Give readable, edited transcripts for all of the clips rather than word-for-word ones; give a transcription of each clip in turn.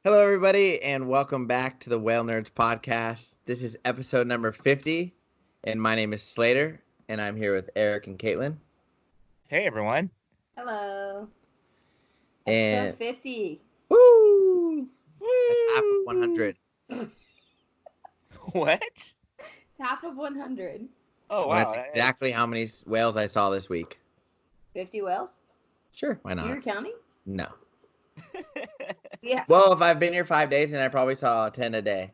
Hello, everybody, and welcome back to the Whale Nerds podcast. This is episode number 50, and my name is Slater, and I'm here with Eric and Caitlin. Hey everyone. Hello. And Episode 50. woo! That's half of Woo! 100. What? It's half of 100. Oh Well, wow. that's exactly how many whales I saw this week. 50 whales? Sure, why You were not? counting? No. Yeah. Well, if I've been here 5 days, then I probably saw 10 a day.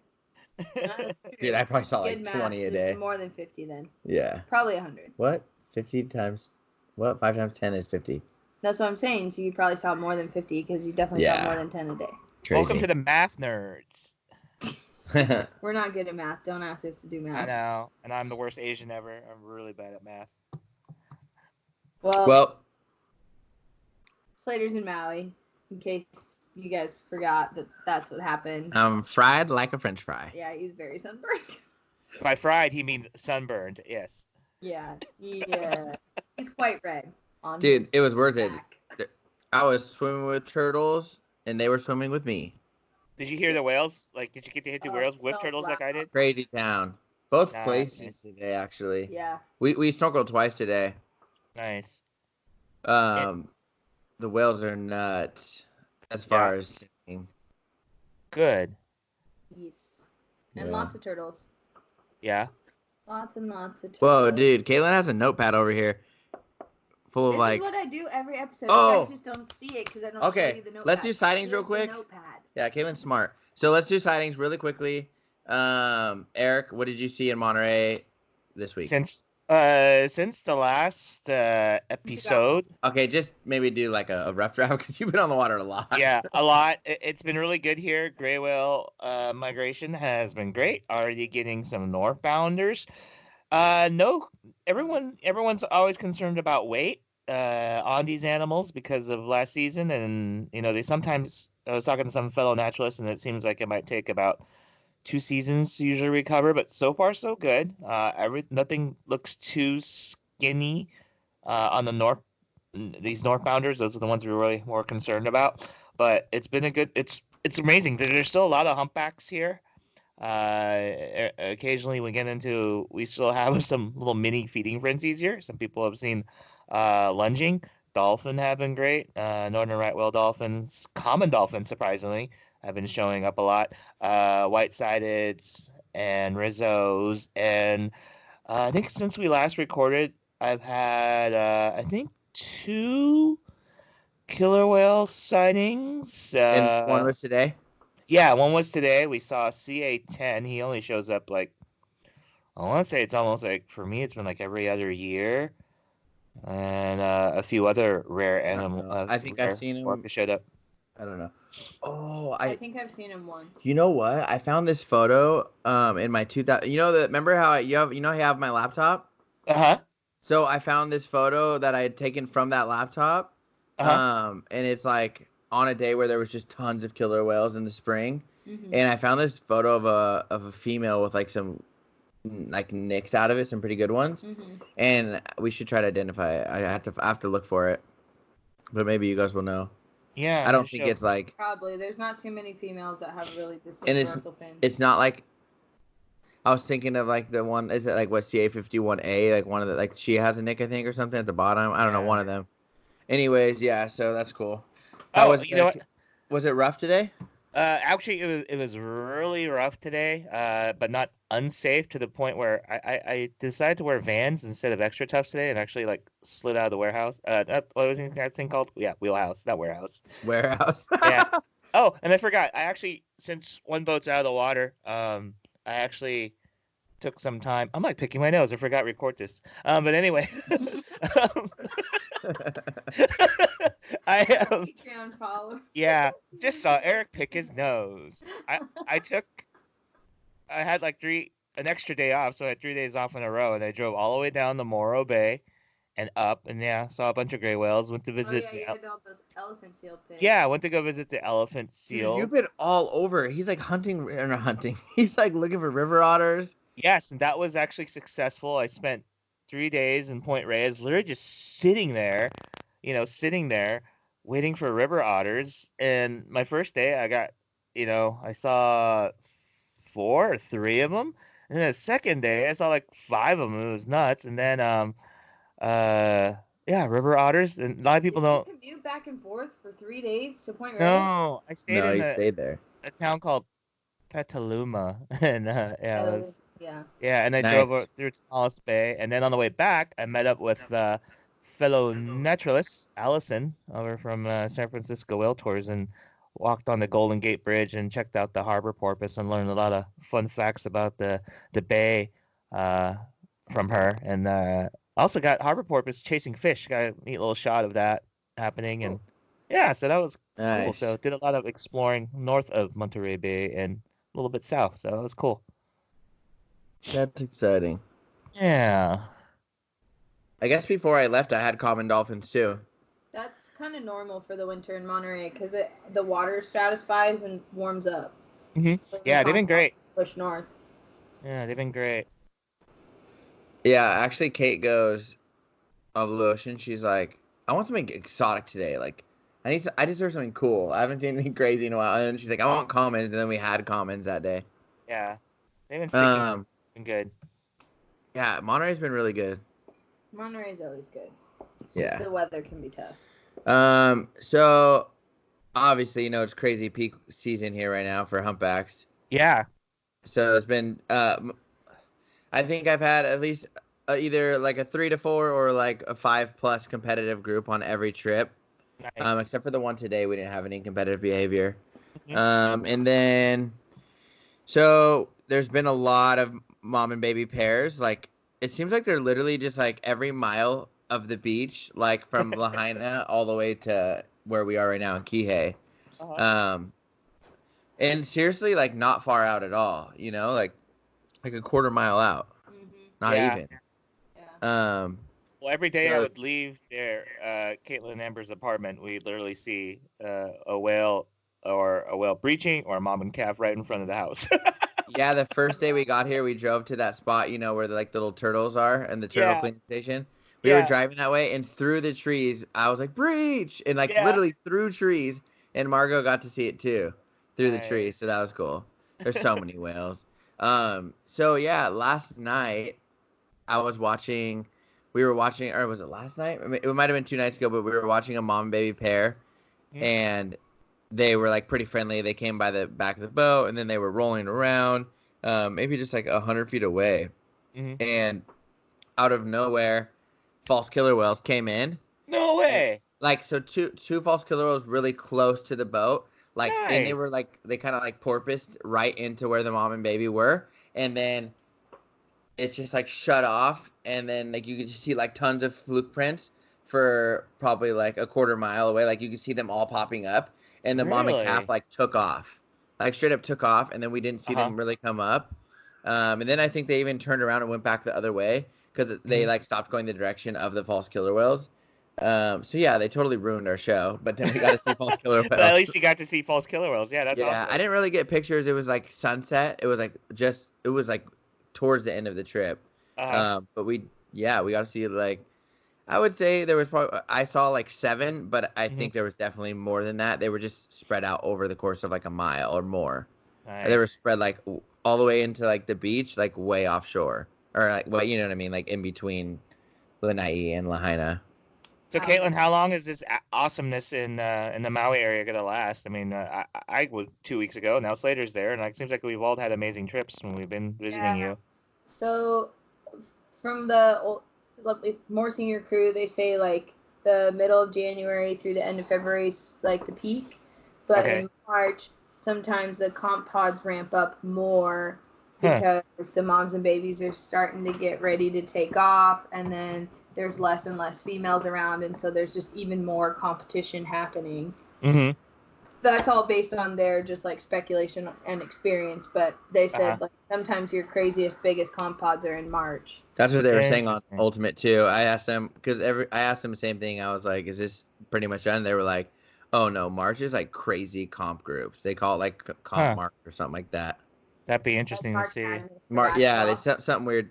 That's true. Dude, I probably saw Good like math. 20 a There's day. more than 50 then. Yeah. Probably 100. What? 50 times... What? 5 times 10 is 50. That's what I'm saying. So you probably saw more than 50 because you definitely saw Yeah. more than 10 a day. Crazy. Welcome to the math nerds. We're not good at math. Don't ask us to do I math. know, and I'm the worst Asian ever. I'm really bad at math. Well, Slater's in Maui, in case you guys forgot that that's what happened. I'm fried like a French fry. Yeah, he's very sunburned. By fried, he means sunburned. Yes. Yeah, he's quite red. On Dude, his it was worth it. back. I was swimming with turtles, and they were swimming with me. Did you hear the whales? Like, did you get to hit the Oh, whales with so turtles like I did? Crazy town. Both Nice. places today, actually. Yeah. We snorkeled twice today. Nice. The whales are nuts as far as singing. Good. Yes. And Yeah. lots of turtles. Yeah. Lots and lots of turtles. Whoa, dude, Caitlin has a notepad over here full of This like. is what I do every episode. Oh! You guys just don't see it because I don't Okay, show you the notepad. let's do sightings real Here's the quick. Notepad. Yeah, Caitlin's smart. So let's do sightings really quickly. Eric, what did you see in Monterey this week? Since the last episode, Okay, just maybe do like a rough draft because you've been on the water a lot. yeah, a lot. It's been really good here. Gray whale migration has been great. Already getting some northbounders. No, everyone's always concerned about weight on these animals because of last season, and they sometimes. I was talking to some fellow naturalists, and it seems like it might take about 2 seasons to usually recover, but so far so good. Nothing looks too skinny on these northbounders. Those are the ones we're really more concerned about. But it's been it's amazing. There's still a lot of humpbacks here. Occasionally we still have some little mini feeding frenzies here. Some people have seen lunging. Dolphin have been great. Northern right whale dolphins, common dolphins, surprisingly, have been showing up a lot. White-sideds and Rizzos. And I think since we last recorded, I've had, I think, 2 killer whale sightings. And one was today? Yeah, one was today. We saw CA10. He only shows up like, I want to say it's almost like, for me, it's been like every other year. And a few other rare animals. I think I've seen him. Showed up. I don't know. Oh, I think I've seen him once. You know what? I found this photo in my 2000. Remember how I have my laptop? Uh-huh. So I found this photo that I had taken from that laptop. Uh-huh. And it's like on a day where there was just tons of killer whales in the spring. Mm-hmm. And I found this photo of a female with like some like nicks out of it, some pretty good ones. Mm-hmm. And we should try to identify it. I have to look for it, but maybe you guys will know. Yeah. I don't think it's like. Probably. There's not too many females that have really distinct And dorsal fins. it's not like. I was thinking of like the one. Is it like what CA51A? Like one of the like she has a nick I think or something at the bottom. I don't know, one of them. Anyways, yeah. So that's cool. That was. You know what? Was it rough today? Actually, it was really rough today, but not unsafe to the point where I decided to wear Vans instead of extra toughs today, and actually like slid out of the warehouse. What was that thing called? Yeah, wheelhouse, not warehouse. Warehouse. Yeah. Oh, and I forgot. I actually, since one boat's out of the water, I actually took some time. I'm like picking my nose. I forgot to record this. But anyway. Patreon follow. Yeah, just saw Eric pick his nose. I had like an extra day off, so I had 3 days off in a row, and I drove all the way down to Morro Bay and up, and yeah, saw a bunch of gray whales. Went to visit. Oh yeah, you did all those elephant seal pics. Yeah, I went to go visit the elephant Dude, seals. you've been all over. He's like hunting, or not hunting. He's like looking for river otters. Yes, and that was actually successful. I spent 3 days in Point Reyes, literally just sitting there, waiting for river otters. And my first day, I got I saw 3 of them. And then the second day, I saw like 5 of them. It was nuts. And then, yeah, river otters. And a lot of people Did you don't commute back and forth for 3 days to Point Reyes? know. I stayed No, in he stayed there. a town called Petaluma. And, yeah, it was. Yeah. Yeah, and I drove Nice. through Talos Bay, and then on the way back, I met up with fellow naturalist Allison over from San Francisco Whale Tours, and walked on the Golden Gate Bridge and checked out the harbor porpoise and learned a lot of fun facts about the bay uh, from her. And also got harbor porpoise chasing fish. Got a neat little shot of that happening, and yeah, so that was cool. Nice. So did a lot of exploring north of Monterey Bay and a little bit south, so that was cool. That's exciting. Yeah. I guess before I left, I had common dolphins too. That's kind of normal for the winter in Monterey because the water stratifies and warms up. Mhm. So Yeah, they've been great. push north. Yeah, they've been great. Yeah, actually, Kate goes of Blue Ocean. She's like, I want something exotic today. Like, I deserve something cool. I haven't seen anything crazy in a while. And she's like, I want commons. And then we had commons that day. Yeah, they've been sticking. Been good. Yeah, Monterey's been really good. Monterey's always good. It's Yeah. just the weather can be tough. So obviously, it's crazy peak season here right now for humpbacks. Yeah. So it's been, I think I've had at least either like a 3 to 4 or like a 5+ competitive group on every trip. Nice. Except for the one today, we didn't have any competitive behavior. Mhm. And then, so there's been a lot of mom and baby pairs. Like, it seems like they're literally just like every mile of the beach, like from Lahaina all the way to where we are right now in Kihei. Uh-huh. And seriously, like not far out at all, like a quarter mile out, not Yeah. even. Yeah. Well, every day I so- would leave Caitlin and Amber's apartment, we'd literally see a whale breaching or a mom and calf right in front of the house. Yeah, the first day we got here, we drove to that spot, where the little turtles are and the turtle Yeah. cleaning station. We were Yeah. driving that way, and through the trees, I was like, breach! And like Yeah. literally through trees, and Margot got to see it too, through the Nice. trees. So that was cool. There's so many whales. So yeah, last night I was watching. We were watching, or was it last night? It might have been 2 nights ago, but we were watching a mom and baby pair, Mhm. and they were like pretty friendly. They came by the back of the boat, and then they were rolling around, maybe just like 100 feet away. Mhm. And out of nowhere, false killer whales came in. No way. Like, so two false killer whales really close to the boat. Like, and they were Nice. like, they kind of like porpoised right into where the mom and baby were. And then it just like shut off. And then like you could just see like tons of fluke prints for probably like a quarter mile away. Like you could see them all popping up. And the mom and calf Really? like took off. Like straight up took off. And then we didn't see them really come up. And then I think they even turned around and went back the other way because they Mhm. like stopped going the direction of the false killer whales. So yeah, they totally ruined our show. But then we got to see false killer whales. But at least you got to see false killer whales. Yeah, that's Yeah, awesome. I didn't really get pictures. It was like sunset. It was like towards the end of the trip. But we got to see like, I would say there was probably, I saw like 7, but I Mhm. think there was definitely more than that. They were just spread out over the course of like a mile or more. Nice. They were spread like all the way into like the beach, like way offshore, or like, well, you know what I mean, like in between Lanai and Lahaina. So, Caitlin, how long is this awesomeness in the Maui area gonna last? I mean, I was 2 weeks ago. Now Slater's there, and it seems like we've all had amazing trips when we've been visiting you. So, from the more senior crew, they say like the middle of January through the end of February is like the peak, but Okay. in March sometimes the comp pods ramp up more Huh. because the moms and babies are starting to get ready to take off, and then there's less and less females around, and so there's just even more competition happening. Mm-hmm. That's all based on their just like speculation and experience, but they said like sometimes your craziest, biggest comp pods are in March. That's what they were saying on Interesting. Ultimate too. I asked them because I asked them the same thing. I was like, "Is this pretty much done?" They were like, "Oh no, March is like crazy comp groups. They call it like comp March or something like that." That'd be interesting to see. March, yeah, they said something weird.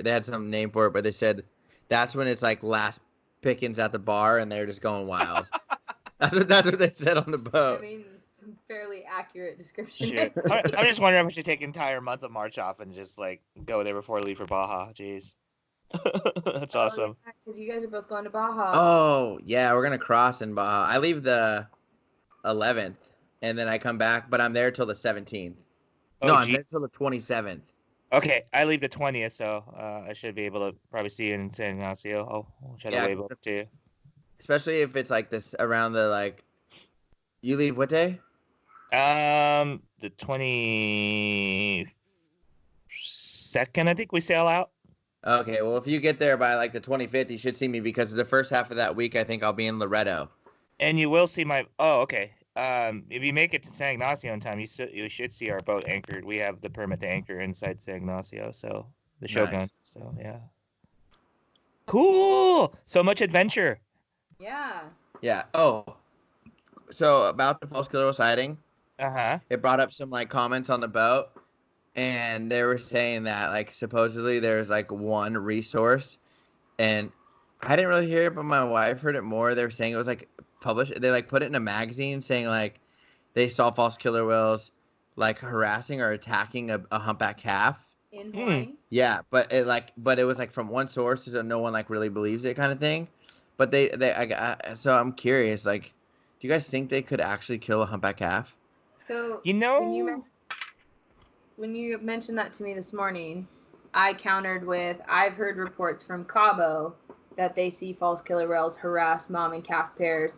They had some name for it, but they said that's when it's like last pickings at the bar and they're just going wild. That's what they said on the boat. I mean, fairly accurate description. Shit. I'm just wondering if we should take an entire month of March off and just like go there before we leave for Baja. Jeez. That's awesome. Because you guys are both going to Baja. Oh, yeah, we're going to cross in Baja. I leave the 11th, and then I come back, but I'm there till the 17th. Oh, No, I'm geez. there till the 27th. Okay, I leave the 20th, so I should be able to probably see you in San Ignacio. I'll try to wave up to you. Especially if it's like this around the, like, you leave what day? The 22nd, I think we sail out. Okay, well, if you get there by, like, the 25th, you should see me because the first half of that week, I think I'll be in Loretto. And you will see my... Oh, okay. If you make it to San Ignacio in time, you should see our boat anchored. We have the permit to anchor inside San Ignacio, so the Shogun. Nice. So, yeah. Cool! So much adventure. Yeah. Yeah. Oh, so about the false killer whale sighting, Uh-huh. it brought up some, like, comments on the boat, and they were saying that, like, supposedly there's, like, one resource, and I didn't really hear it, but my wife heard it more. They were saying it was, like, published. They, like, put it in a magazine saying, like, they saw false killer whales, like, harassing or attacking a humpback calf. In Hawaii. Yeah, but it was, like, from one source, so no one, like, really believes it kind of thing. But so I'm curious, like, do you guys think they could actually kill a humpback calf? So You know... when you mentioned that to me this morning, I countered with, I've heard reports from Cabo that they see false killer whales harass mom and calf pairs,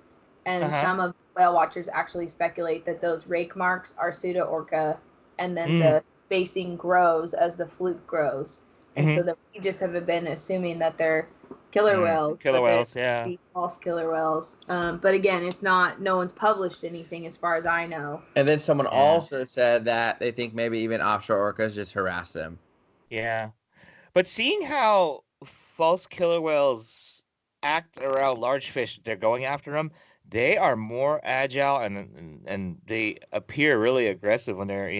and some of the whale watchers actually speculate that those rake marks are pseudo-orca, and then the spacing grows as the fluke grows. And so that we just have been assuming that they're killer whales. Killer whales, yeah. False killer whales. But again, it's not, no one's published anything as far as I know. And then someone also said that they think maybe even offshore orcas just harass them. Yeah. But seeing how false killer whales act around large fish, they're going after them, they are more agile and they appear really aggressive when they're,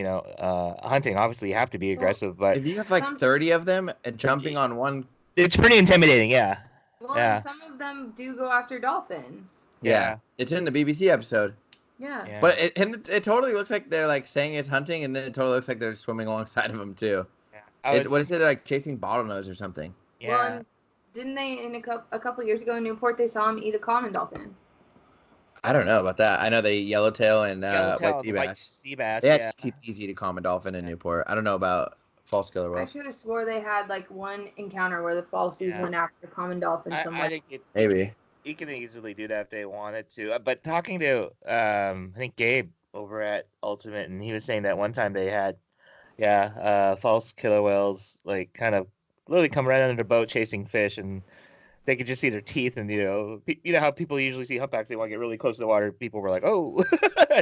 hunting. Obviously, you have to be aggressive, but if you have like 30 of them and jumping on one... It's pretty intimidating, yeah. Well, yeah. And some of them do go after dolphins. Yeah. It's in the BBC episode. Yeah. But it totally looks like they're like saying it's hunting, and then it totally looks like they're swimming alongside of them too. Yeah. What is it, like chasing bottlenose or something? Yeah. Well, and didn't they in a couple years ago in Newport they saw him eat a common dolphin? I don't know about that. I know they yellowtail and white sea bass. They had to easy to common dolphin in Newport. I don't know about false killer whales. I should have swore they had like one encounter where the falsies went after common dolphin somewhere. I think maybe. You can easily do that if they wanted to. But talking to I think Gabe over at Ultimate, and he was saying that one time they had false killer whales like kind of literally come right under the boat chasing fish, and they could just see their teeth, and you know how people usually see humpbacks, they want to get really close to the water. People were like, "Oh,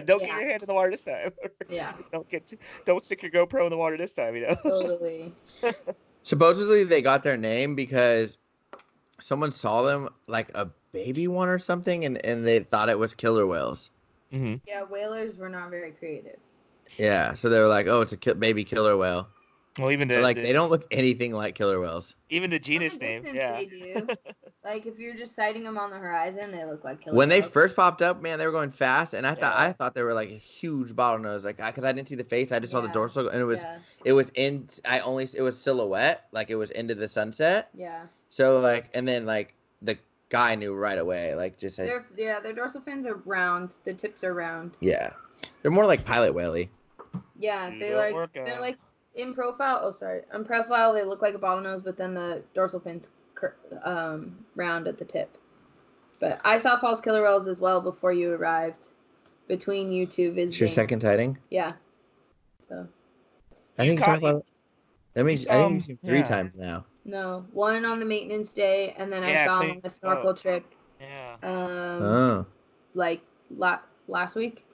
don't get your hand in the water this time." Yeah. Don't stick your GoPro in the water this time. Totally. Supposedly they got their name because someone saw them like a baby one or something, and they thought it was killer whales. Mm-hmm. Yeah, whalers were not very creative. Yeah, so they were like, "Oh, it's a baby killer whale." Well, even they don't look anything like killer whales. Even the genus name, they do. Like if you're just sighting them on the horizon, they look like killer When whales. they first popped up, man, they were going fast, and I thought they were like a huge bottlenose, like because I didn't see the face, I just saw the dorsal, and it was silhouette, like it was into the sunset. Yeah. So like, and then like the guy knew right away, like just said. Their dorsal fins are round. The tips are round. Yeah, they're more like pilot whaley. Yeah, they're like in profile. Oh, sorry. On profile, they look like a bottlenose, but then the dorsal fins round at the tip. But I saw false killer whales as well before you arrived. Between you two visiting. It's your second sighting. Yeah. So. I think you've seen 3 times now. No, one on the maintenance day, and then I saw him on a snorkel trip. Yeah. Like last week.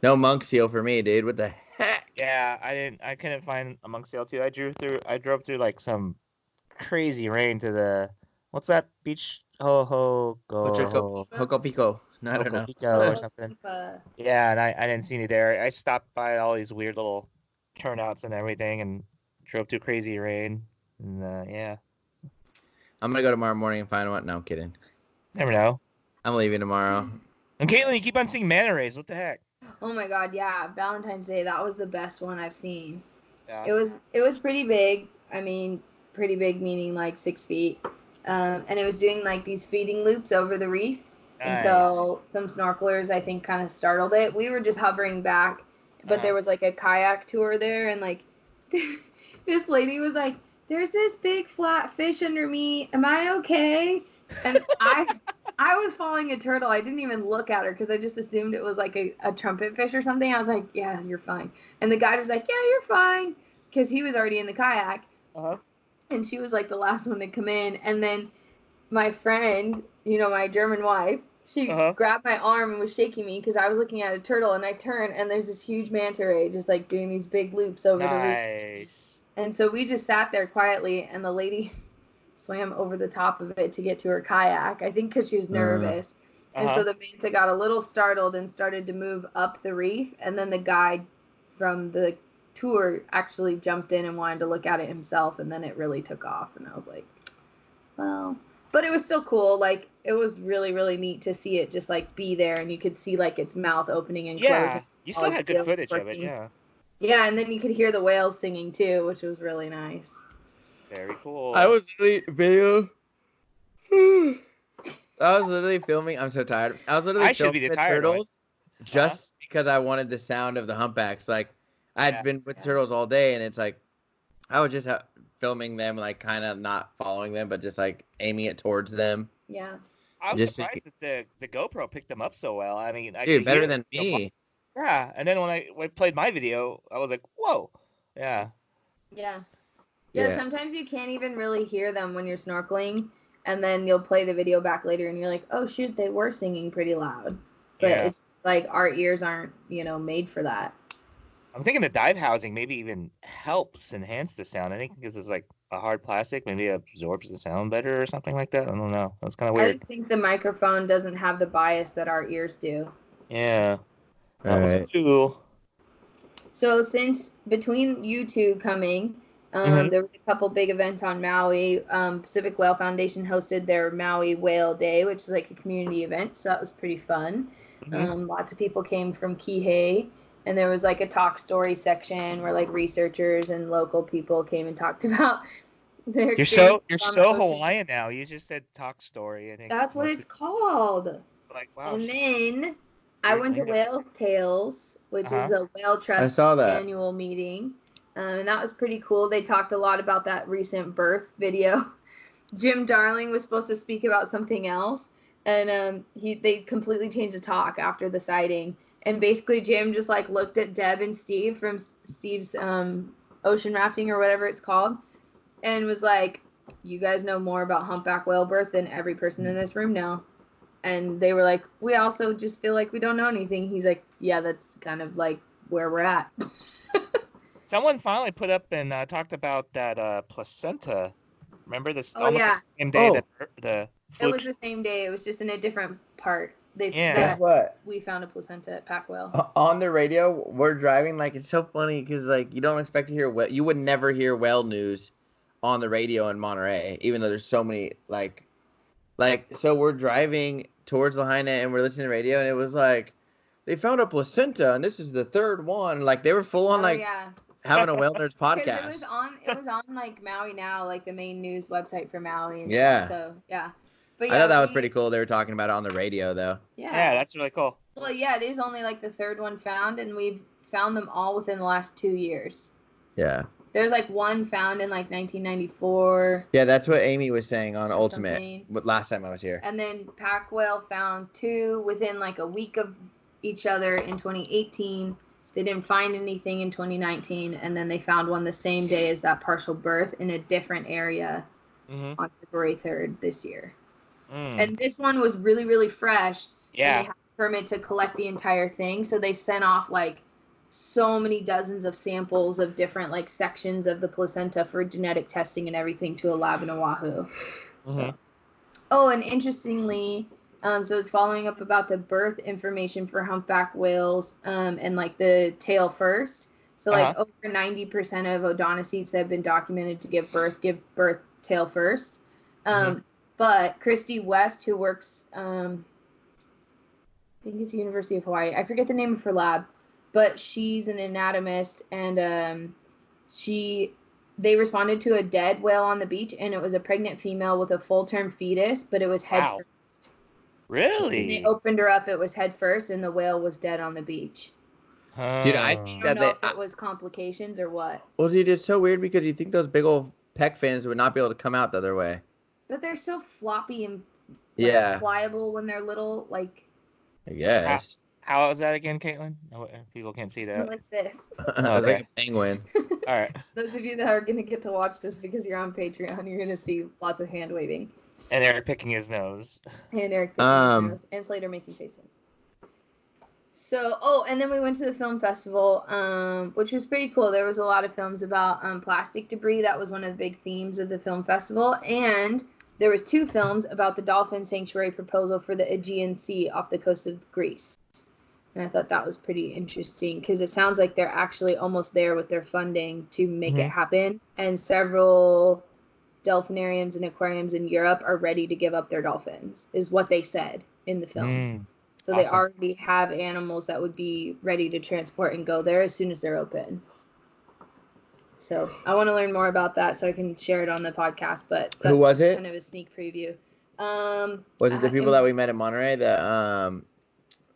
No monk seal for me, dude. What the heck? Yeah, I couldn't find a monk seal too. I drove through like some crazy rain to the what's that beach? Hoko Pico. I don't know. Pico or something. Yeah, and I didn't see any there. I stopped by all these weird little turnouts and everything, and drove through crazy rain. And yeah. I'm gonna go tomorrow morning and find one. No, I'm kidding. Never know. I'm leaving tomorrow. And Caitlin, you keep on seeing manta rays. What the heck? Oh my God, yeah, Valentine's Day, that was the best one I've seen. Yeah. It was pretty big. I mean, pretty big meaning like 6 feet. And it was doing like these feeding loops over the reef Nice. until some snorkelers I think kind of startled it. We were just hovering back, but there was like a kayak tour there, and like this lady was like, "There's this big flat fish under me. Am I okay?" And I was following a turtle. I didn't even look at her because I just assumed it was like a trumpet fish or something. I was like, "Yeah, you're fine." And the guide was like, "Yeah, you're fine," because he was already in the kayak. Uh-huh. And she was like the last one to come in. And then my friend, my German wife, she Uh-huh. grabbed my arm and was shaking me because I was looking at a turtle, and I turned and there's this huge manta ray just like doing these big loops over the reef. Nice. And so we just sat there quietly, and the lady swam over the top of it to get to her kayak, I think because she was nervous. And so the manta got a little startled and started to move up the reef, and then the guide from the tour actually jumped in and wanted to look at it himself, and then it really took off, and I was like, well, but it was still cool. Like, it was really, really neat to see it just like be there, and you could see like its mouth opening and Yeah, closing. you all still its had good gills footage of it, working. yeah. Yeah, and then you could hear the whales singing too, which was really nice. Very cool. I was literally video. I was literally filming. I'm so tired. I was literally I should be filming the the tired one. turtles just because I wanted the sound of the humpbacks. Like, I had Yeah. been with turtles all day, and it's like I was just filming them, like kind of not following them, but just like aiming it towards them. Yeah. I was Just surprised that the GoPro picked them up so well. I mean, I dude, could better hear than the vo- me. Yeah, and then when I played my video, I was like, whoa. Yeah. Yeah. Yeah. Yeah, sometimes you can't even really hear them when you're snorkeling, and then you'll play the video back later and you're like, oh shoot, they were singing pretty loud. But Yeah. it's like our ears aren't, made for that. I'm thinking the dive housing maybe even helps enhance the sound. I think because it's like a hard plastic, maybe it absorbs the sound better or something like that. I don't know. That's kind of I weird. just think the microphone doesn't have the bias that our ears do. Yeah. That All was right. cool. So since between you two coming, there was a couple big events on Maui. Pacific Whale Foundation hosted their Maui Whale Day, which is like a community event, so that was pretty fun. Lots of people came from Kihei, and there was like a talk story section where like researchers and local people came and talked about their You're so experiences on the ocean. Hawaiian now. You just said talk story. I think That's what it's called. like wow. And then I went to Whale's Tales, which is the Whale Trust saw that. annual meeting. And that was pretty cool. They talked a lot about that recent birth video. Jim Darling was supposed to speak about something else, and they completely changed the talk after the sighting. And basically, Jim just like looked at Deb and Steve from Steve's ocean rafting or whatever it's called, and was like, "You guys know more about humpback whale birth than every person in this room now." And they were like, "We also just feel like we don't know anything." He's like, "Yeah, that's kind of like where we're at." Someone finally put up and talked about that placenta. Remember this? Oh, almost yeah. like the same day that the It fluke. was the same day. It was just in a different part. Guess what? We found a placenta at Pac Whale. On the radio, we're driving. Like, it's so funny because like you don't expect to hear whale. You would never hear whale news on the radio in Monterey, even though there's so many like. So we're driving towards Lahaina and we're listening to the radio, and it was like they found a placenta and this is the third one. Like they were full on having a Whale Nerds podcast. It was on like Maui Now, like the main news website for Maui and Yeah. stuff. So yeah. But I thought that was pretty cool. They were talking about it on the radio though. Yeah, that's really cool. Well, yeah, it is only like the third one found, and we've found them all within the last 2 years. Yeah. There's like one found in like 1994. Yeah, that's what Amy was saying on Ultimate last time I was here. And then Pac Whale found 2 within like a week of each other in 2018. They didn't find anything in 2019, and then they found one the same day as that partial birth in a different area on February 3rd this year. And this one was really, really fresh. Yeah. And they had a permit to collect the entire thing, so they sent off like so many dozens of samples of different like sections of the placenta for genetic testing and everything to a lab in Oahu. So. Oh, and interestingly, so following up about the birth information for humpback whales, and like the tail first. So like over 90% of odontocetes that have been documented to give birth tail first. But Christy West, who works think it's University of Hawaii. I forget the name of her lab, but she's an anatomist, and they responded to a dead whale on the beach, and it was a pregnant female with a full-term fetus, but it was head Wow. first. Really? When they opened her up, it was head first, and the whale was dead on the beach. Dude, I I think don't that know if it was complications or what. Well, dude, it's so weird because you think those big old pec fins would not be able to come out the other way. But they're so floppy and pliable when they're little, like. I guess. How is that again, Caitlin? No, people can't see that. Like this. It's like a penguin. All right. Those of you that are going to get to watch this because you're on Patreon, you're going to see lots of hand waving. And Eric picking his nose. And Eric picking his nose. And Slater making faces. So, and then we went to the film festival, which was pretty cool. There was a lot of films about plastic debris. That was one of the big themes of the film festival. And there was 2 films about the dolphin sanctuary proposal for the Aegean Sea off the coast of Greece. And I thought that was pretty interesting because it sounds like they're actually almost there with their funding to make it happen. And several delphinariums and aquariums in Europe are ready to give up their dolphins, is what they said in the film. So awesome. They already have animals that would be ready to transport and go there as soon as they're open. So I want to learn more about that so I can share it on the podcast. But that's who was it? Kind of a sneak preview. Was it the people that we met in Monterey? The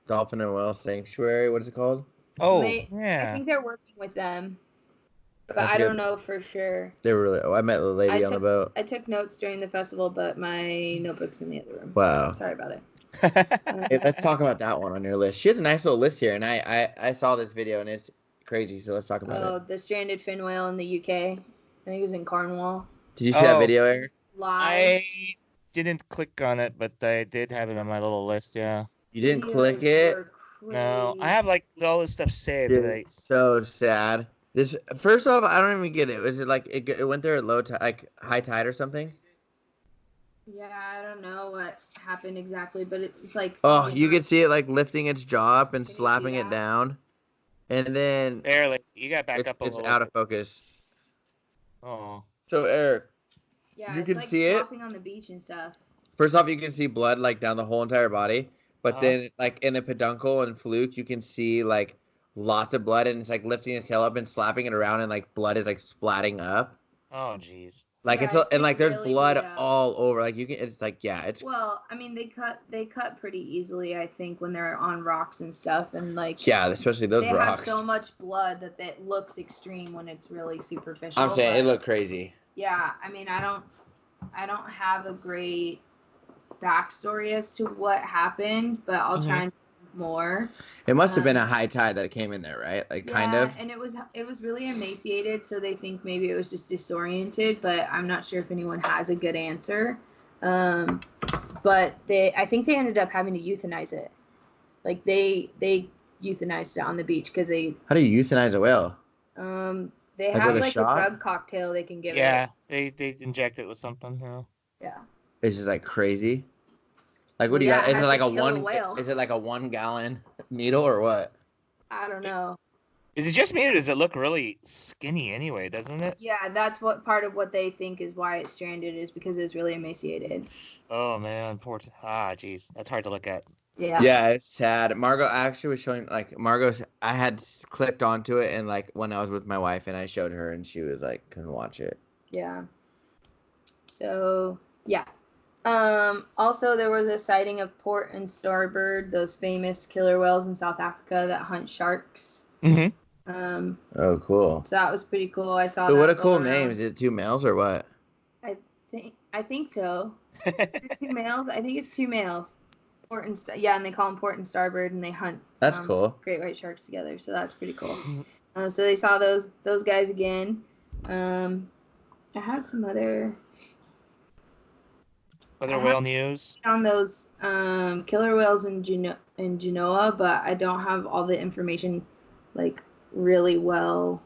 Dolphin and Whale Sanctuary. What is it called? Oh, yeah. I think they're working with them, but I don't know for sure. They were really. I met the lady on the boat. I took notes during the festival, but my notebook's in the other room. Wow. Sorry about it. Hey, let's talk about that one on your list. She has a nice little list here, and I saw this video, and it's crazy. So let's talk about it. Oh, the stranded fin whale in the UK. I think it was in Cornwall. Did you see that video, Eric? Live. I didn't click on it, but I did have it on my little list. Yeah. You didn't click it? No, I have like all this stuff saved. Dude, it's so sad. This first off, I don't even get it. Was it like it went there at low tide, like high tide or something? Yeah, I don't know what happened exactly, but it's like. Oh, you could see it like lifting its jaw up and slapping it down, and then barely. You got back up a little. It's out of focus. Oh. So Eric, yeah, you can like see it. Flopping on the beach and stuff. First off, you can see blood like down the whole entire body. But then, like, in the peduncle and fluke, you can see, like, lots of blood, and it's, like, lifting his tail up and slapping it around, and, like, blood is, like, splatting up. Oh, jeez. Like, yeah, and, like, there's blood all over. Like, you can, it's, like, yeah, it's... Well, I mean, they cut pretty easily, I think, when they're on rocks and stuff, and, like... Yeah, especially those rocks. They have so much blood that it looks extreme when it's really superficial. I'm saying, it looked crazy. Yeah, I mean, I don't have a great backstory as to what happened, but I'll try and more. It must have been a high tide that it came in there, right? Like, kind of. And it was really emaciated, so they think maybe it was just disoriented, but I'm not sure if anyone has a good answer. But I think they ended up having to euthanize it. Like they euthanized it on the beach because they. How do you euthanize a whale? They have like a drug cocktail they can give it. Yeah, they inject it with something. Yeah. It's just like crazy. Like, what do you got? Is it like a 1 gallon needle or what? I don't know. Is it just me or does it look really skinny anyway, doesn't it? Yeah, that's what part of what they think is why it's stranded is because it's really emaciated. Oh man, jeez, that's hard to look at. Yeah. Yeah, it's sad. Margot actually was showing, like, I had clicked onto it and, like, when I was with my wife and I showed her and she was like, couldn't watch it. Yeah. So, yeah. Also, there was a sighting of port and starboard, those famous killer whales in South Africa that hunt sharks. Mm-hmm. Oh, cool. So that was pretty cool. I saw. So what a cool name! Is it 2 males or what? I think so. 2 males. I think it's 2 males. Port and and they call them port and starboard, and they hunt. That's cool. Great white sharks together. So that's pretty cool. So they saw those guys again. I had some other whale news on those killer whales in Genoa, but I don't have all the information like really well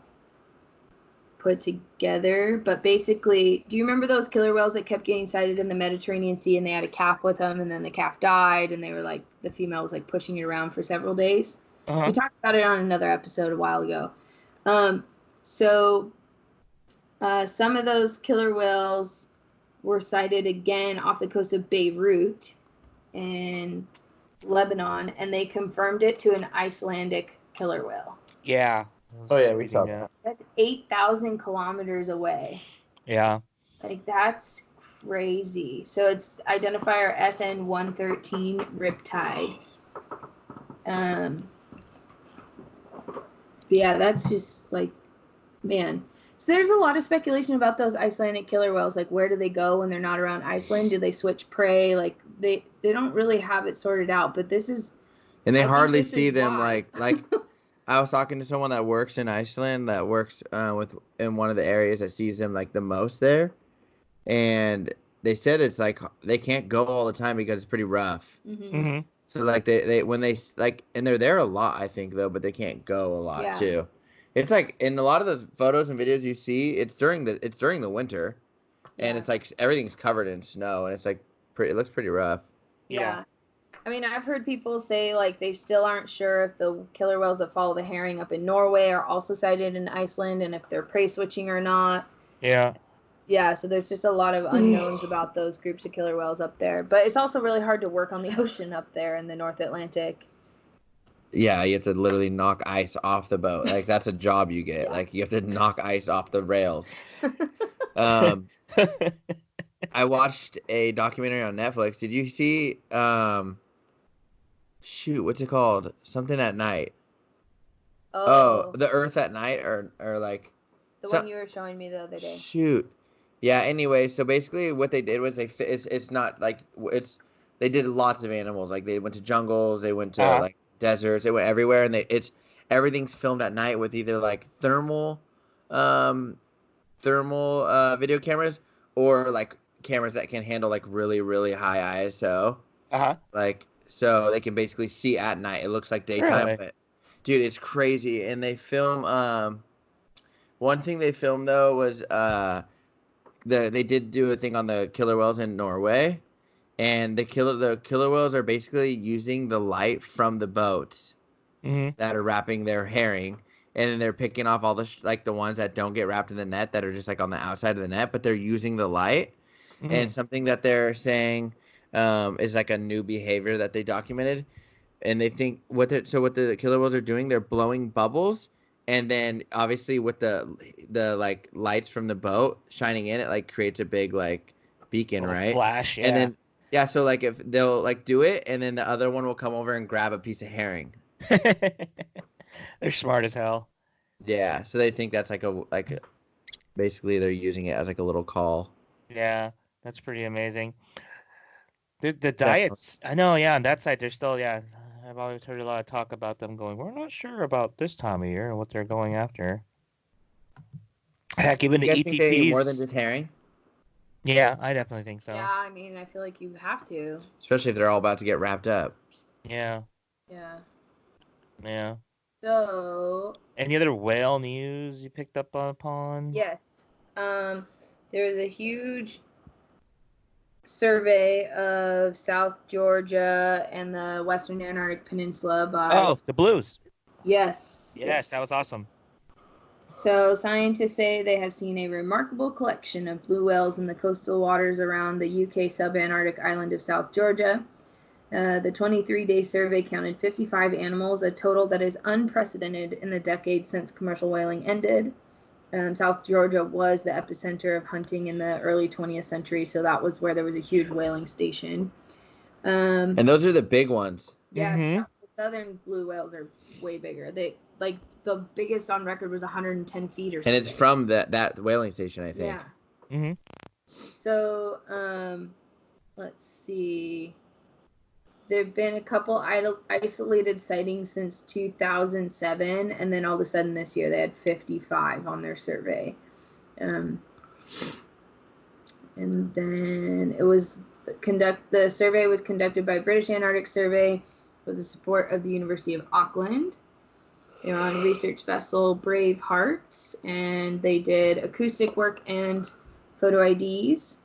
put together. But basically, do you remember those killer whales that kept getting sighted in the Mediterranean Sea and they had a calf with them and then the calf died and they were like the female was like pushing it around for several days? We talked about it on another episode a while ago. So some of those killer whales were sighted again off the coast of Beirut, and Lebanon, and they confirmed it to an Icelandic killer whale. Yeah. Oh, yeah, we saw that. That's 8,000 kilometers away. Yeah. Like, that's crazy. So it's identifier SN113 Riptide. Yeah, that's just like, man. So there's a lot of speculation about those Icelandic killer whales. Like, where do they go when they're not around Iceland? Do they switch prey? Like, they don't really have it sorted out. But this is, And they I think hardly this see is them why. like I was talking to someone that works in Iceland that works in one of the areas that sees them like the most there, and they said it's like they can't go all the time because it's pretty rough. Mm-hmm. So like they when they like, and they're there a lot, I think, though, but they can't go a lot too. It's like in a lot of the photos and videos you see, it's during the winter, and it's like everything's covered in snow, and it's like it looks pretty rough. Yeah. I mean, I've heard people say, like, they still aren't sure if the killer whales that follow the herring up in Norway are also sighted in Iceland, and if they're prey switching or not. Yeah. Yeah, so there's just a lot of unknowns about those groups of killer whales up there. But it's also really hard to work on the ocean up there in the North Atlantic. Yeah, you have to literally knock ice off the boat. Like, that's a job you get. Like, you have to knock ice off the rails. I watched a documentary on Netflix. Did you see, shoot, what's it called? Something at Night. Oh, The Earth at Night, or like... The one you were showing me the other day. Shoot. Yeah, anyway, so basically what they did was it's not like, they did lots of animals. Like, they went to jungles, they went to, like, deserts, they went everywhere, and everything's filmed at night with either, like, thermal video cameras, or, like, cameras that can handle, like, really, really high ISO. Like, so they can basically see at night. It looks like daytime, Really? but, dude, it's crazy. And they film, one thing they filmed, though, was, they did do a thing on the killer whales in Norway, and the killer whales are basically using the light from the boats that are wrapping their herring, and then they're picking off all the like the ones that don't get wrapped in the net that are just like on the outside of the net, but they're using the light. And something that they're saying is like a new behavior that they documented, and they think what the killer whales are doing, they're blowing bubbles, and then obviously with the like lights from the boat shining in, it like creates a big like beacon, right? Flash, yeah. And then so like if they'll like do it, and then the other one will come over and grab a piece of herring. They're smart as hell. Yeah, so they think that's basically they're using it as like a little call. Yeah, that's pretty amazing. The diets, I know, yeah, on that side they're still, I've always heard a lot of talk about them going, we're not sure about this time of year and what they're going after. Heck, even the You guys think they eat more than ETPs. just herring? Yeah, I definitely think so. Yeah, I mean, I feel like you have to. Especially if they're all about to get wrapped up. Yeah. Yeah. So. Any other whale news you picked up upon? Yes. There was a huge survey of South Georgia and the Western Antarctic Peninsula by... the blues. Yes. Yes, that was awesome. So scientists say they have seen a remarkable collection of blue whales in the coastal waters around the UK sub-Antarctic island of South Georgia. The 23-day survey counted 55 animals, a total that is unprecedented in the decade since commercial whaling ended. South Georgia was the epicenter of hunting in the early 20th century, so that was where there was a huge whaling station. And those are the big ones. Yeah, southern blue whales are way bigger. They the biggest on record was 110 feet or something. And it's from that whaling station, I think. Yeah. So, let's see. There have been a couple isolated sightings since 2007, and then all of a sudden this year they had 55 on their survey. And then the survey was conducted by British Antarctic Survey with the support of the University of Auckland. They were on a research vessel, Brave Heart, and they did acoustic work and photo IDs.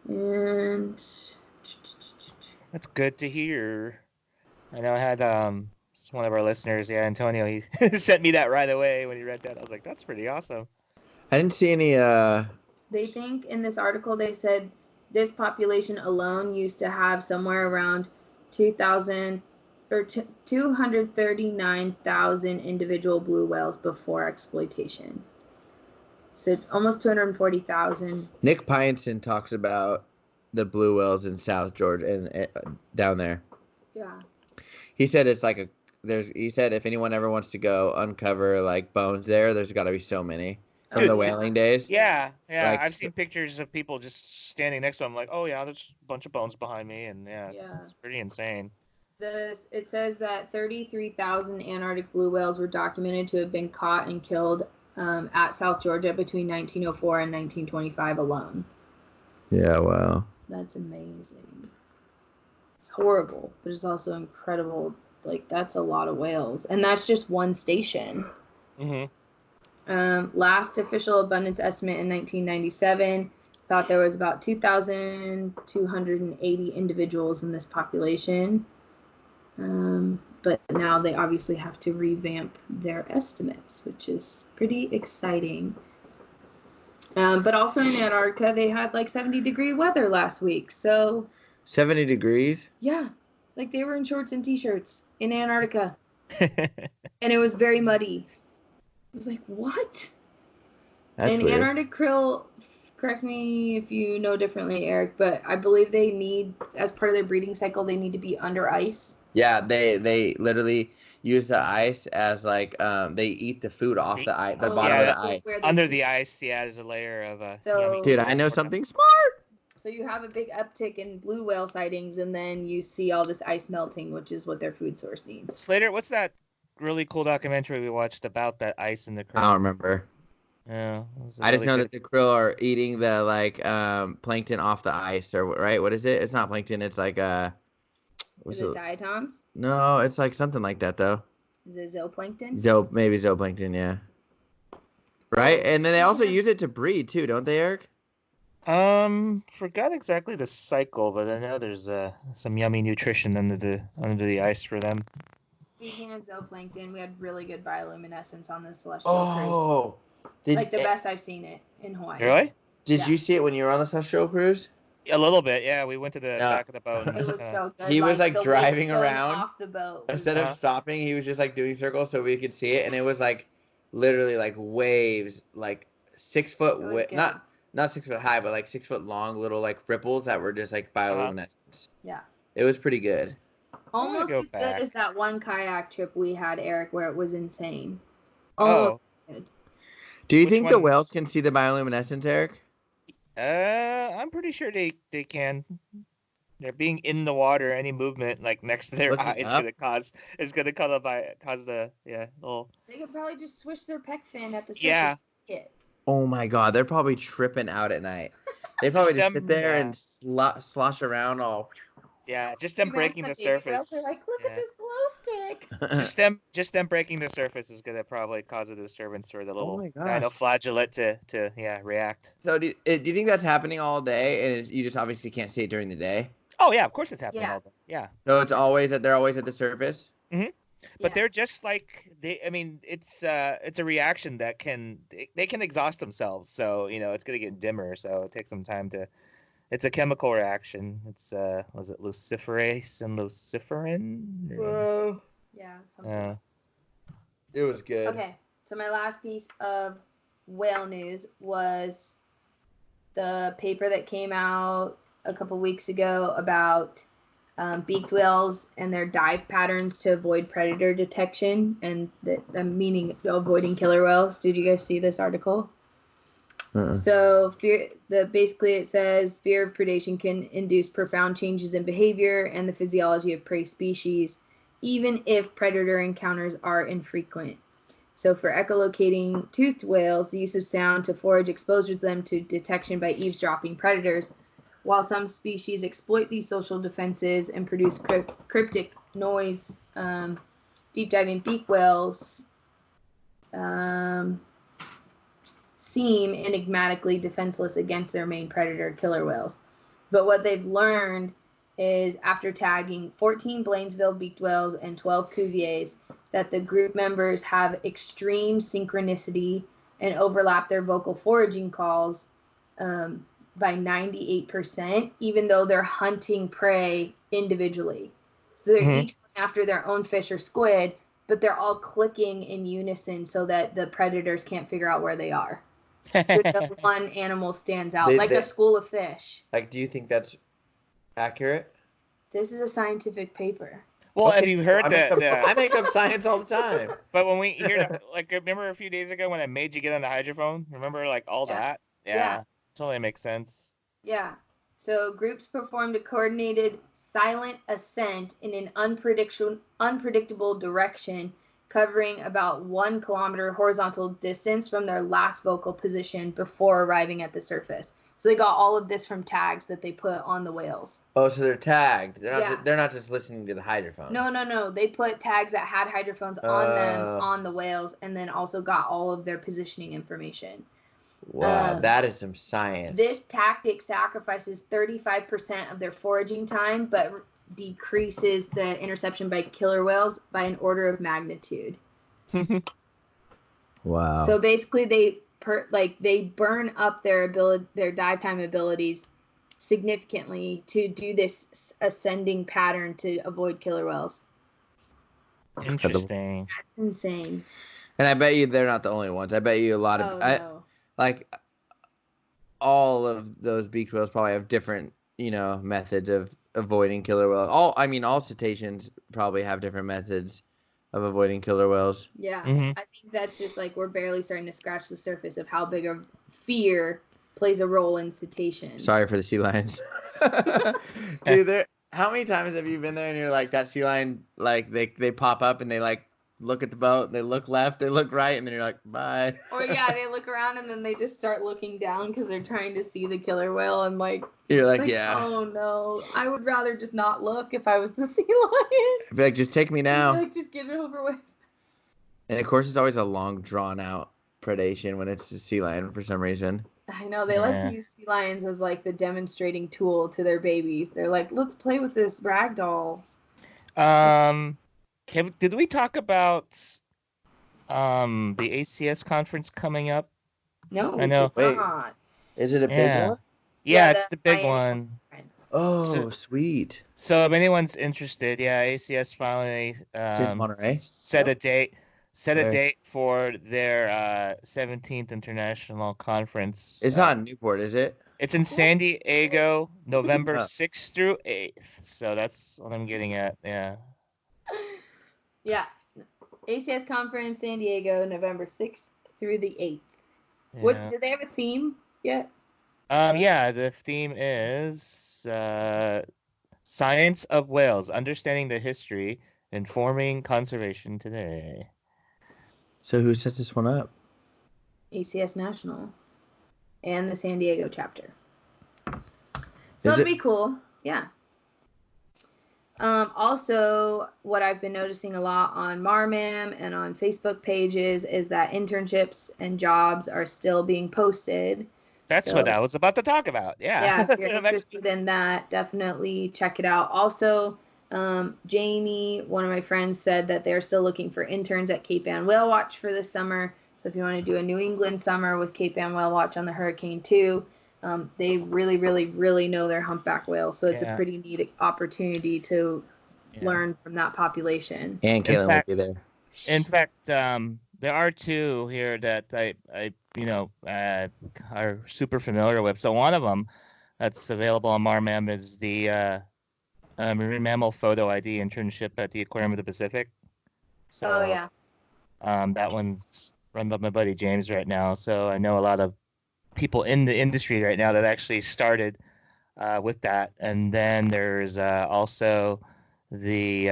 And that's good to hear. I know I had one of our listeners, Antonio, he sent me that right away when he read that. I was like, that's pretty awesome. I didn't see any They think in this article they said this population alone used to have somewhere around 239,000 individual blue whales before exploitation. So almost 240,000. Nick Pyenson talks about the blue whales in South Georgia and down there. Yeah. He said it's like he said if anyone ever wants to go uncover like bones there's got to be so many from the whaling days. Yeah. Like, I've seen pictures of people just standing next to them, like, oh yeah, there's a bunch of bones behind me, and it's pretty insane. It says that 33,000 Antarctic blue whales were documented to have been caught and killed at South Georgia between 1904 and 1925 alone. Yeah, wow. That's amazing. It's horrible, but it's also incredible. Like, that's a lot of whales. And that's just one station. Mm-hmm. Last official abundance estimate in 1997 thought there was about 2,280 individuals in this population. But now they obviously have to revamp their estimates, which is pretty exciting. But also in Antarctica, they had like 70-degree weather last week. So 70 degrees? Yeah. Like they were in shorts and t-shirts in Antarctica. And it was very muddy. I was like, what? That's and weird. Antarctic krill, correct me if you know differently, Eric, but I believe they need, as part of their breeding cycle, they need to be under ice. Yeah, they literally use the ice as like they eat the food off the ice, the bottom of the ice. Under the ice, there's a layer of yummy. Dude, I know something smart. So you have a big uptick in blue whale sightings, and then you see all this ice melting, which is what their food source needs. Slater, what's that really cool documentary we watched about that ice in the krill? I don't remember. Yeah, I just know that the krill are eating the like plankton off the ice, or right? What is it? It's not plankton. It's like Is it diatoms? No, it's like something like that though. Is it zooplankton? Maybe zooplankton, yeah. Right, and then they also use it to breed too, don't they, Eric? Forgot exactly the cycle, but I know there's some yummy nutrition under the ice for them. Speaking of zooplankton, we had really good bioluminescence on this celestial cruise. Like the best I've seen it in Hawaii. Really? Did you see it when you were on the celestial cruise? A little bit, yeah. We went to the back of the boat. It was so good. He was like driving around off the boat. Instead of stopping, he was just like doing circles so we could see it, and it was like literally like waves, like 6 foot not 6 foot high, but like 6 foot long little like ripples that were just like bioluminescence. Yeah. It was pretty good. Almost as good as that one kayak trip we had, Eric, where it was insane. Almost good. Do you think the whales can see the bioluminescence, Eric? I'm pretty sure they can. They're being in the water. Any movement like next to their eye is gonna cause the little. They could probably just swish their pec fin at the surface. Yeah. Oh my God, they're probably tripping out at night. They probably just sit there and slosh around all. Yeah, just them breaking the surface. They're like, look at this glow stick. just them breaking the surface is gonna probably cause a disturbance for the little dinoflagellate to react. So do you think that's happening all day, and you just obviously can't see it during the day? Oh yeah, of course it's happening all day. Yeah. So they're always at the surface. Mm-hmm. But they're just like it's a reaction that they can exhaust themselves. So it's gonna get dimmer. So it takes some time to. It's a chemical reaction. It's was it luciferase and luciferin? Well, yeah. Something. It was good. Okay, so my last piece of whale news was the paper that came out a couple weeks ago about beaked whales and their dive patterns to avoid predator detection, and the meaning avoiding killer whales. Did you guys see this article? So basically it says fear of predation can induce profound changes in behavior and the physiology of prey species, even if predator encounters are infrequent. So for echolocating toothed whales, the use of sound to forage exposes them to detection by eavesdropping predators, while some species exploit these social defenses and produce cryptic noise. Deep diving beak whales seem enigmatically defenseless against their main predator, killer whales. But what they've learned is, after tagging 14 Blainesville beaked whales and 12 Cuviers, that the group members have extreme synchronicity and overlap their vocal foraging calls by 98%, even though they're hunting prey individually. So they're Mhm. each going after their own fish or squid, but they're all clicking in unison so that the predators can't figure out where they are. So no one animal stands out, like a school of fish. Like, do you think that's accurate? This is a scientific paper. Well, have Okay, you heard I make up science all the time. But when we hear, like, remember a few days ago when I made you get on the hydrophone? Remember, like, all Yeah. that? Yeah. Totally makes sense. Yeah. So groups performed a coordinated silent ascent in an unpredictable direction, covering about 1 kilometer horizontal distance from their last vocal position before arriving at the surface. So they got all of this from tags that they put on the whales. Oh, so they're tagged. They're not. Yeah. They're not just listening to the hydrophone. No. They put tags that had hydrophones on them on the whales, and then also got all of their positioning information. Wow, that is some science. This tactic sacrifices 35% of their foraging time, but decreases the interception by killer whales by an order of magnitude. Wow. So basically, they burn up their dive time abilities significantly to do this ascending pattern to avoid killer whales. Interesting. That's insane. And I bet you they're not the only ones. I bet you a lot of no. like all of those beaked whales probably have different, methods of avoiding killer whales. All cetaceans probably have different methods of avoiding killer whales. Yeah, Mhm. I think that's just like we're barely starting to scratch the surface of how big of fear plays a role in cetaceans. Sorry for the sea lions. Dude, how many times have you been there and you're like, that sea lion, like they pop up and they like look at the boat and they look left, they look right, and then you're like, bye. Or yeah, they look around and then they just start looking down because they're trying to see the killer whale, and like You're it's like, yeah. Oh no, I would rather just not look if I was the sea lion. I'd be like, just take me now. Like, just get it over with. And of course, it's always a long, drawn out predation when it's a sea lion for some reason. I know they like to use sea lions as like the demonstrating tool to their babies. They're like, let's play with this rag doll. Did we talk about the ACS conference coming up? No, I know. we did not. Is it a big one? Yeah, Yeah, it's the big Miami one. conference. Oh, sweet. So if anyone's interested, ACS finally in Monterey? set a date Right. for their 17th international conference. It's not in Newport, is it? It's in San Diego, November Oh. 6th through 8th. So that's what I'm getting at. Yeah. Yeah, ACS conference, San Diego, November 6th through the 8th. Yeah. What, do they have a theme yet? Yeah, the theme is Science of Whales, Understanding the History, Informing Conservation Today. So who sets this one up? ACS National and the San Diego chapter. So Is it'll it- be cool. Yeah. Also, what I've been noticing a lot on Marmam and on Facebook pages is that internships and jobs are still being posted. That's what I was about to talk about. Yeah. Yeah, if you're interested in that, definitely check it out. Also, Jamie, one of my friends, said that they're still looking for interns at Cape Ann Whale Watch for this summer. So if you want to do a New England summer with Cape Ann Whale Watch on the Hurricane 2, they really, really, really know their humpback whales. So it's a pretty neat opportunity to learn from that population. And Kaylin will be there. In fact, there are two here that I are super familiar with. So one of them that's available on Marmam is the Marine Mammal Photo ID internship at the Aquarium of the Pacific. So, that one's run by my buddy James right now. So I know a lot of people in the industry right now that actually started with that. And then there's also the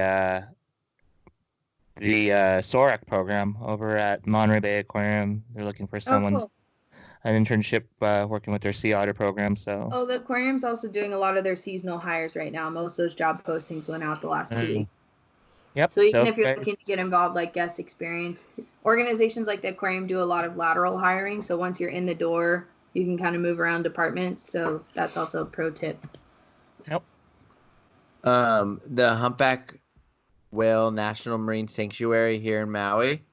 SORAC program over at Monterey Bay Aquarium. They're looking for someone, an internship working with their sea otter program. So the aquarium's also doing a lot of their seasonal hires right now. Most of those job postings went out the last 2 weeks. Yep. So even if you're looking to get involved, like guest experience, organizations like the aquarium do a lot of lateral hiring. So once you're in the door, you can kind of move around departments. So that's also a pro tip. Yep. The Humpback Whale National Marine Sanctuary here in Maui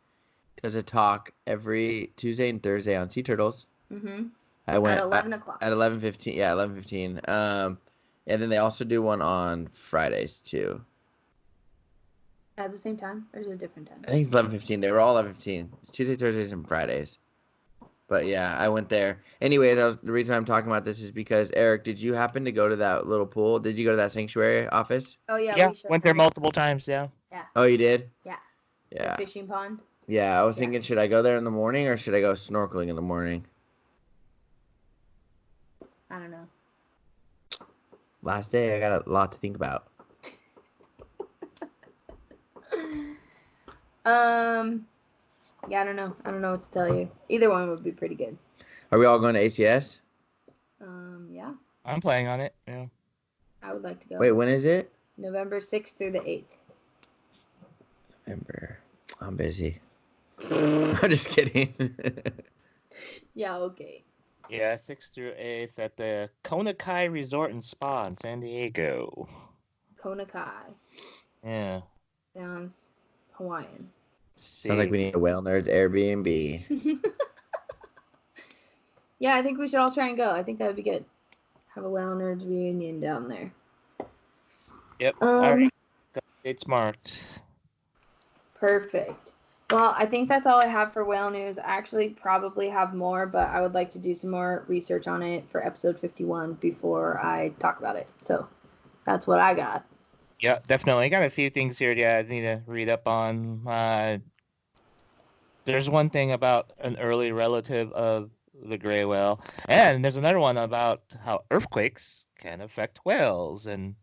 does a talk every Tuesday and Thursday on sea turtles. Mm-hmm. I went at 11 o'clock. At 11:15. Yeah, 11:15. And then they also do one on Fridays too. At the same time, or is it a different time? I think it's 11:15. They were all 11:15. It's Tuesday, Thursdays, and Fridays. But yeah, I went there. Anyways, the reason I'm talking about this is because Eric, did you happen to go to that little pool? Did you go to that sanctuary office? Oh yeah, Yeah, we should. went there multiple times. Yeah. Oh, you did? Yeah. Yeah. The fishing pond. Yeah, I was Yeah. thinking, should I go there in the morning or should I go snorkeling in the morning? I don't know. Last day, I got a lot to think about. Yeah, I don't know. I don't know what to tell you. Either one would be pretty good. Are we all going to ACS? Yeah, I'm playing on it. Yeah. I would like to go. Wait, when is it? November 6th through the 8th. November. I'm busy. I'm just kidding. Yeah, okay. Yeah, 6th through 8th at the Kona Kai Resort and Spa in San Diego. Kona Kai. Yeah. Sounds Hawaiian. Sounds like we need a Whale Nerds Airbnb. Yeah, I think we should all try and go. I think that would be good. Have a Whale Nerds reunion down there. Yep. All right. It's marked. Perfect. Well, I think that's all I have for whale news. I actually probably have more, but I would like to do some more research on it for episode 51 before I talk about it. So that's what I got. Yeah, definitely. I got a few things here I need to read up on. There's one thing about an early relative of the gray whale, and there's another one about how earthquakes can affect whales, and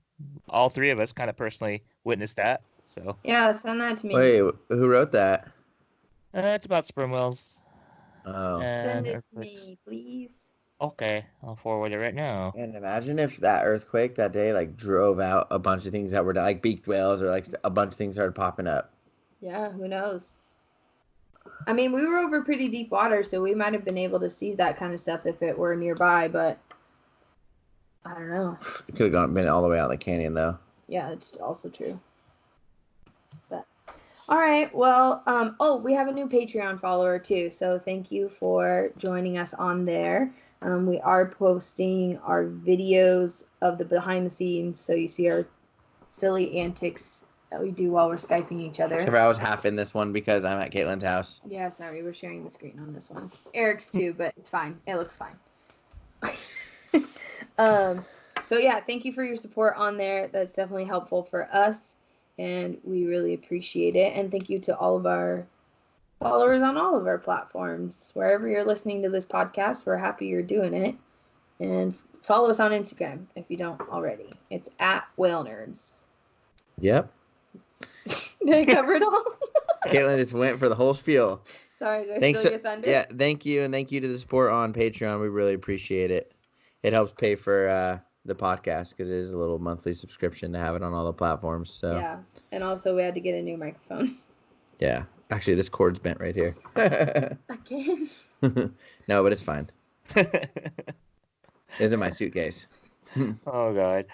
all three of us kind of personally witnessed that. So Yeah, send that to me. Wait, who wrote that? it's about sperm whales. Oh. Send And it to earthquakes. me, please. Okay, I'll forward it right now. And imagine if that earthquake that day like drove out a bunch of things that were like beaked whales or like a bunch of things started popping up. Yeah, who knows? I mean, we were over pretty deep water, so we might have been able to see that kind of stuff if it were nearby, but I don't know. It could have been all the way out in the canyon though. Yeah, it's also true. But all right, well, we have a new Patreon follower too, so thank you for joining us on there. We are posting our videos of the behind the scenes, so you see our silly antics that we do while we're Skyping each other. Except for I was half in this one because I'm at Caitlin's house. Yeah, sorry, we're sharing the screen on this one. Eric's too, but it's fine. It looks fine. So yeah, thank you for your support on there. That's definitely helpful for us, and we really appreciate it. And thank you to all of our followers on all of our platforms. Wherever you're listening to this podcast, we're happy you're doing it. And follow us on Instagram if you don't already. It's at Whale Nerds. Yep. Did I cover it all? Caitlin just went for the whole spiel. Sorry, did I Thanks. steal your thunder? Yeah, thank you, and thank you to the support on Patreon. We really appreciate it. It helps pay for the podcast because it is a little monthly subscription to have it on all the platforms. So Yeah, and also we had to get a new microphone. yeah, actually, this cord's bent right here. Again? No, but it's fine. It's in my suitcase. Oh God.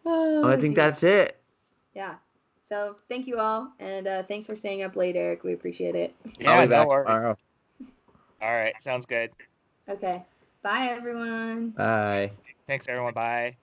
Oh, I think geez. that's it. Yeah. So thank you all, and thanks for staying up late, Eric. We appreciate it. Yeah, I'll be back no worries. tomorrow. All right, sounds good. Okay. Bye, everyone. Bye. Thanks, everyone. Bye.